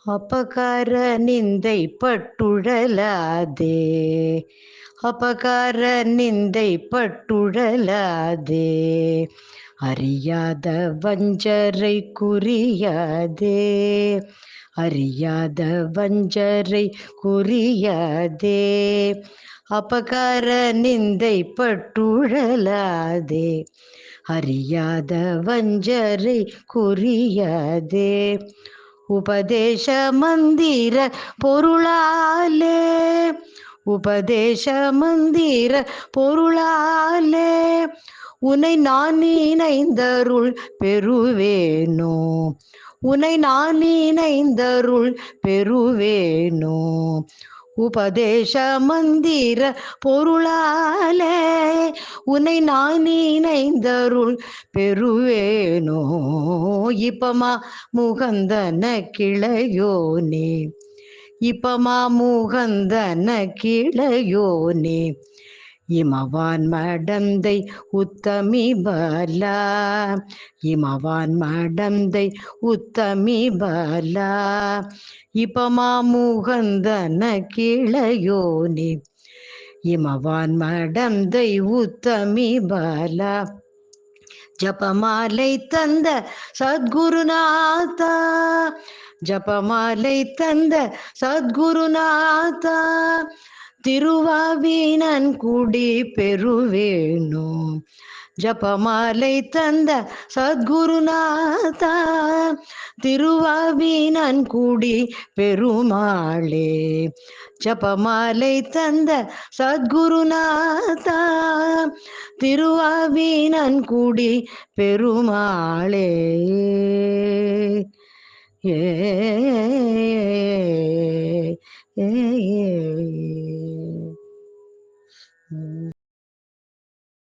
அபகார நிந்தை பட்டுழலாதே, அபகார நிந்தை பட்டுழலாதே, அறியாத வஞ்சரை குறியாதே, அறியாத வஞ்சரை குறியாதே, அபகார நிந்தை பட்டுழலாதே, அறியாத வஞ்சரை குறியாதே. உபதேச மந்திர பொருளாலே, உபதேச மந்திர பொருளாலே, உன்னை நான் நினைந்தருள் பெறுவேனோ, உன்னை நான் நினைந்தருள் பெறுவேனோ. உபதேச மந்திர பொருளாலே உன்னை நான் நினைந்தருள் பெறுவேனோ. இப்பமா முகந்தன கிளையோனே, இப்பமா முகந்தன கிளையோனே, இமவான் மடந்தை உத்தமி பாலா, இமவான் மடந்தை உத்தமி பாலா, இப்பமா முகந்தன கிளையோனே, இமவான் மடந்தை உத்தமி பாலா. ஜபமாலை தந்த சத்குருநாதா, ஜபமாலை தந்த சத்குருநாதா, திருவாவினன் குடி பெறுவேனோ. ஜபமாலை தந்த சத்குருநாதா, திருவாவினன் குடி பெருமாளே. ஜபமாலை தந்த சத்குருநாதா, திருவாவினன் குடி பெருமாளே. ஏ ஏ